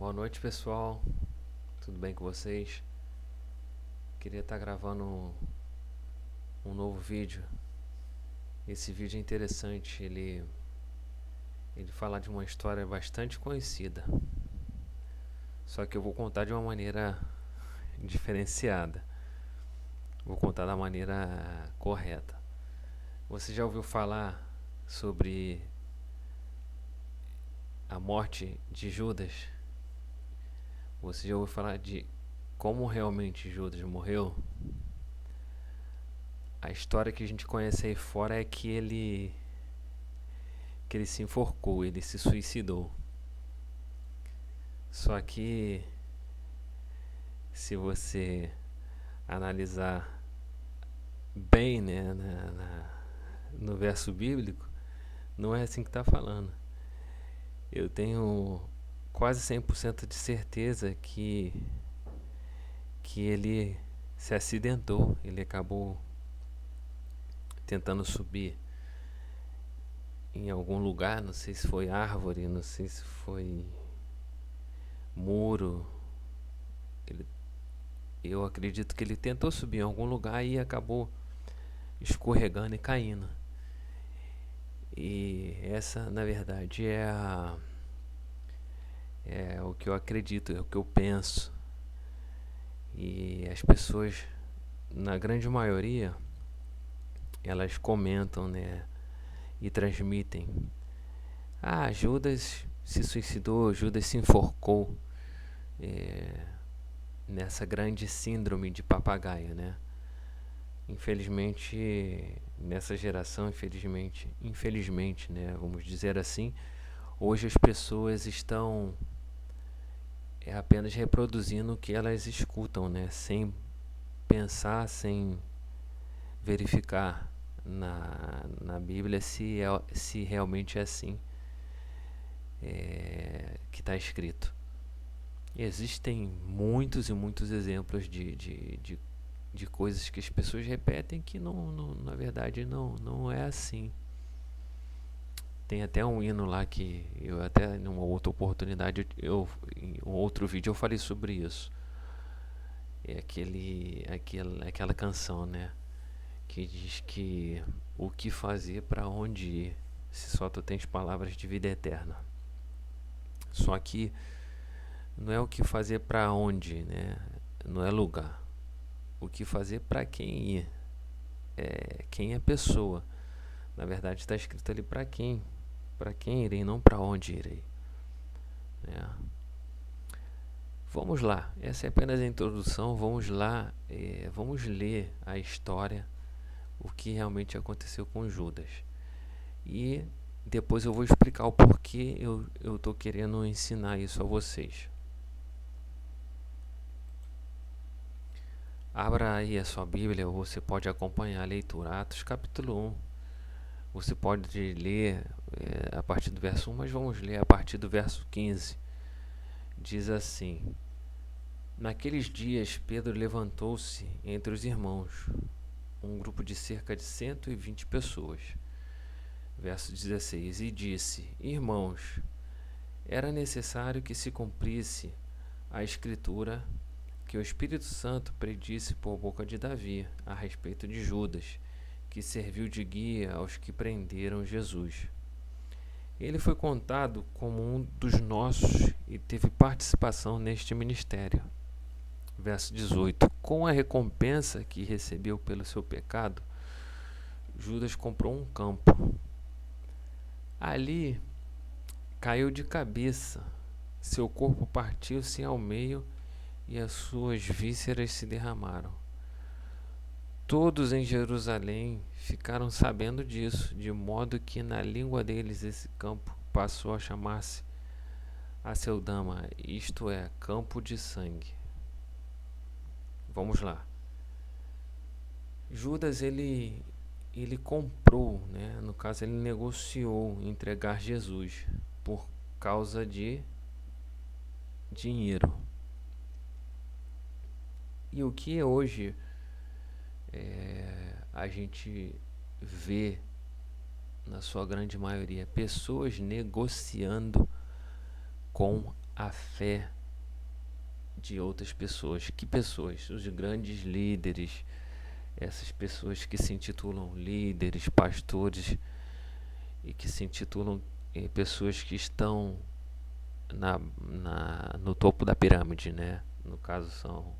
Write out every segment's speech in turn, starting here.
Boa noite, pessoal. Tudo bem com vocês? Queria estar gravando um novo vídeo. Esse vídeo é interessante. Ele fala de uma história bastante conhecida. Só que eu vou contar de uma maneira diferenciada. Vou contar da maneira correta. Você já ouviu falar sobre a morte de Judas? Você já ouviu falar de como realmente Judas morreu? A história que a gente conhece aí fora é que ele se enforcou, ele se suicidou. Só que se você analisar bem, né, no verso bíblico, não é assim que está falando. Eu tenho quase 100% de certeza que ele se acidentou, ele acabou tentando subir em algum lugar, não sei se foi árvore, não sei se foi muro. Eu acredito que ele tentou subir em algum lugar e acabou escorregando e caindo. E essa, na verdade, é o que eu acredito, é o que eu penso. E as pessoas, na grande maioria, elas comentam, né, e transmitem: ah, Judas se suicidou, Judas se enforcou, nessa grande síndrome de papagaio, né? Infelizmente, nessa geração, infelizmente, né, vamos dizer assim, hoje as pessoas estão apenas reproduzindo o que elas escutam, né, sem pensar, sem verificar na Bíblia se realmente é assim que está escrito. Existem muitos e muitos exemplos de coisas que as pessoas repetem que na verdade não é assim. Tem até um hino lá que eu até numa outra oportunidade, em um outro vídeo eu falei sobre isso. É aquela canção, né, que diz que o que fazer, para onde ir, se só tu tens palavras de vida eterna. Só que não é o que fazer para onde, né? Não é lugar. O que fazer para quem ir. Quem é pessoa. Na verdade está escrito ali para quem. Para quem irei, não para onde irei. Vamos lá. Essa é apenas a introdução. Vamos lá. Vamos ler a história. O que realmente aconteceu com Judas. E depois eu vou explicar o porquê eu estou querendo ensinar isso a vocês. Abra aí a sua Bíblia, ou você pode acompanhar a leitura. Atos capítulo 1. Você pode ler a partir do verso 1, mas vamos ler a partir do verso 15. Diz assim: naqueles dias Pedro levantou-se entre os irmãos, um grupo de cerca de 120 pessoas. Verso 16: e disse: irmãos, era necessário que se cumprisse a escritura que o Espírito Santo predisse por boca de Davi a respeito de Judas, que serviu de guia aos que prenderam Jesus. Ele foi contado como um dos nossos e teve participação neste ministério. Verso 18: com a recompensa que recebeu pelo seu pecado, Judas comprou um campo. Ali caiu de cabeça, seu corpo partiu-se ao meio e as suas vísceras se derramaram. Todos em Jerusalém ficaram sabendo disso, de modo que na língua deles esse campo passou a chamar-se Aceldama, isto é, campo de sangue. Vamos lá. Judas ele comprou, né? No caso ele negociou entregar Jesus por causa de dinheiro. E o que hoje a gente vê, na sua grande maioria, pessoas negociando com a fé de outras pessoas. Que pessoas? Os grandes líderes, essas pessoas que se intitulam líderes, pastores e que se intitulam pessoas que estão no topo da pirâmide, né? No caso são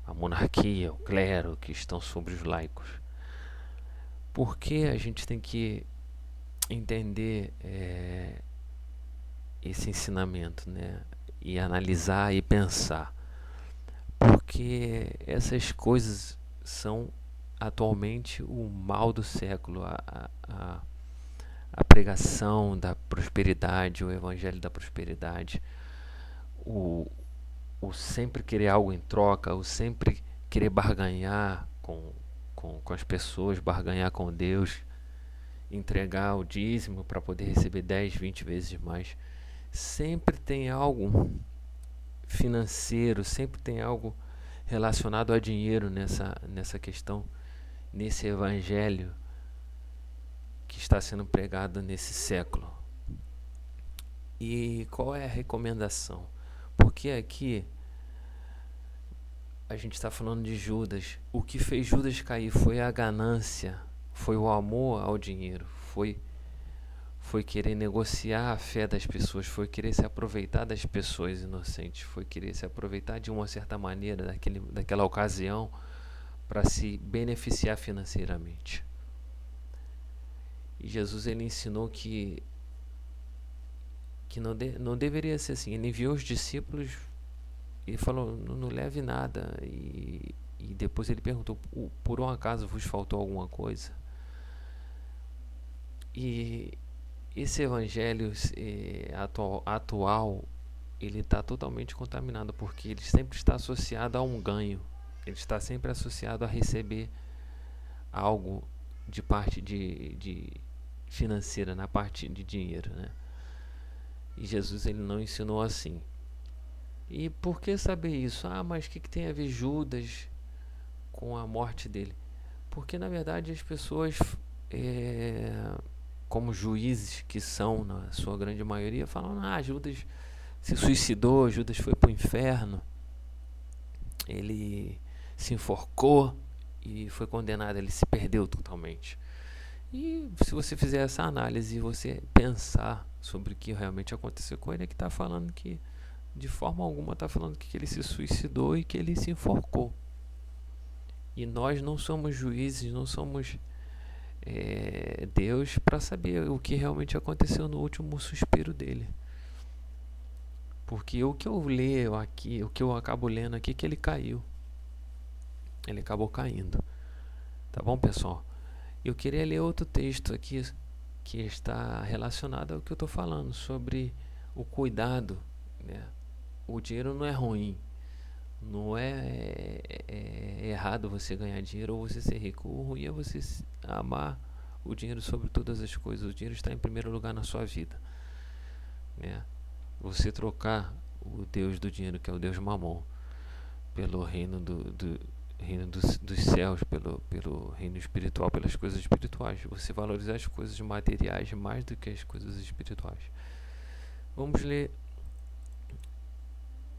a monarquia, o clero, que estão sobre os laicos. Por que a gente tem que entender esse ensinamento, né? E analisar e pensar? Porque essas coisas são atualmente o mal do século, a pregação da prosperidade, o evangelho da prosperidade, o sempre querer algo em troca, o sempre querer barganhar com as pessoas, barganhar com Deus, entregar o dízimo para poder receber 10, 20 vezes mais. Sempre tem algo financeiro, sempre tem algo relacionado a dinheiro nessa questão, nesse evangelho que está sendo pregado nesse século. E qual é a recomendação? Porque aqui a gente está falando de Judas. O que fez Judas cair foi a ganância, foi o amor ao dinheiro, foi querer negociar a fé das pessoas, foi querer se aproveitar das pessoas inocentes, foi querer se aproveitar de uma certa maneira daquela ocasião para se beneficiar financeiramente. E Jesus ele ensinou que não deveria ser assim. Ele enviou os discípulos e falou: não leve nada. E depois ele perguntou: por um acaso vos faltou alguma coisa? E esse evangelho atual ele está totalmente contaminado, porque ele sempre está associado a um ganho. Ele está sempre associado a receber algo de parte de financeira, na parte de dinheiro, né? E Jesus ele não ensinou assim. E por que saber isso? Mas o que tem a ver Judas com a morte dele? Porque na verdade as pessoas, como juízes que são na sua grande maioria, falam: Judas se suicidou, Judas foi para o inferno, ele se enforcou e foi condenado, ele se perdeu totalmente. E se você fizer essa análise e você pensar sobre o que realmente aconteceu com ele, é que está falando que, de forma alguma, está falando que ele se suicidou e que ele se enforcou. E nós não somos juízes, não somos Deus para saber o que realmente aconteceu no último suspiro dele. Porque o que eu leio aqui, o que eu acabo lendo aqui, é que ele caiu. Ele acabou caindo. Tá bom, pessoal? Eu queria ler outro texto aqui que está relacionado ao que eu estou falando, sobre o cuidado, né? O dinheiro não é ruim. Não é errado você ganhar dinheiro ou você ser rico. O ruim é você amar o dinheiro sobre todas as coisas. O dinheiro está em primeiro lugar na sua vida, né? Você trocar o Deus do dinheiro, que é o Deus Mamon, pelo reino dos céus, pelo reino espiritual, pelas coisas espirituais. Você valorizar as coisas materiais mais do que as coisas espirituais. Vamos ler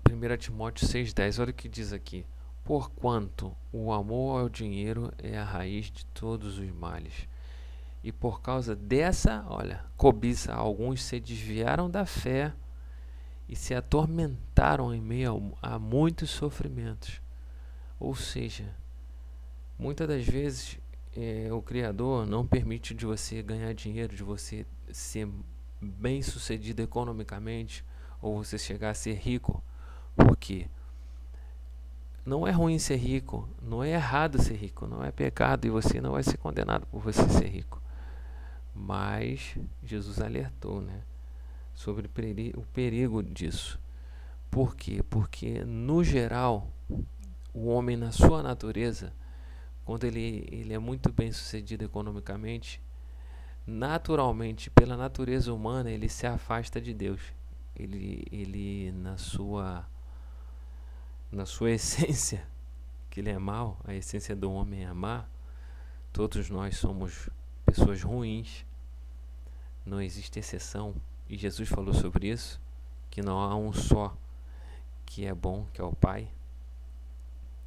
1 Timóteo 6,10. Olha o que diz aqui: porquanto o amor ao dinheiro é a raiz de todos os males, e por causa dessa, cobiça, alguns se desviaram da fé e se atormentaram em meio a muitos sofrimentos. Ou seja, muitas das vezes o Criador não permite de você ganhar dinheiro, de você ser bem sucedido economicamente, ou você chegar a ser rico. Porque não é ruim ser rico, não é errado ser rico, não é pecado, e você não vai ser condenado por você ser rico. Mas Jesus alertou, né, sobre o perigo disso. Por quê? Porque no geral o homem, na sua natureza, quando ele é muito bem sucedido economicamente, naturalmente, pela natureza humana, ele se afasta de Deus. Ele na sua essência, que ele é mau, a essência do homem é má. Todos nós somos pessoas ruins, não existe exceção, e Jesus falou sobre isso. que não há um só que é bom, que é o Pai.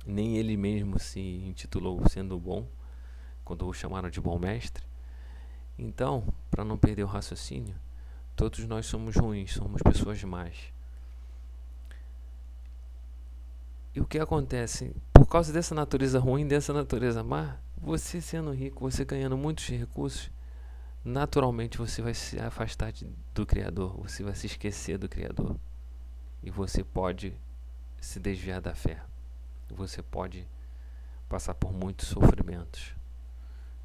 Nem ele mesmo se intitulou sendo bom, quando o chamaram de bom mestre. Então, para não perder o raciocínio, todos nós somos ruins, somos pessoas más. E o que acontece? Por causa dessa natureza ruim, dessa natureza má, você sendo rico, você ganhando muitos recursos, naturalmente você vai se afastar do Criador, você vai se esquecer do Criador. E você pode se desviar da fé. Você pode passar por muitos sofrimentos.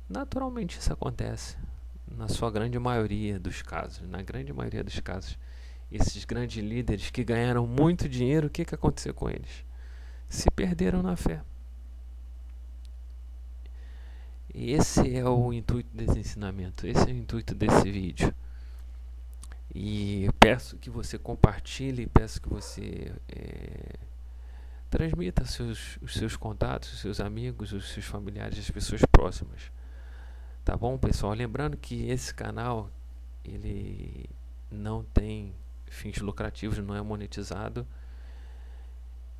Naturalmente isso acontece. Na sua grande maioria dos casos. Na grande maioria dos casos. Esses grandes líderes que ganharam muito dinheiro, o que aconteceu com eles? Se perderam na fé. E esse é o intuito desse ensinamento. Esse é o intuito desse vídeo. E peço que você compartilhe, peço que você transmita os seus contatos, os seus amigos, os seus familiares, as pessoas próximas. Tá bom, pessoal? Lembrando que esse canal, ele não tem fins lucrativos, não é monetizado.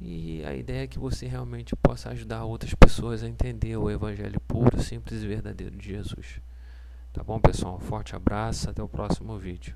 E a ideia é que você realmente possa ajudar outras pessoas a entender o evangelho puro, simples e verdadeiro de Jesus. Tá bom, pessoal? Um forte abraço, até o próximo vídeo.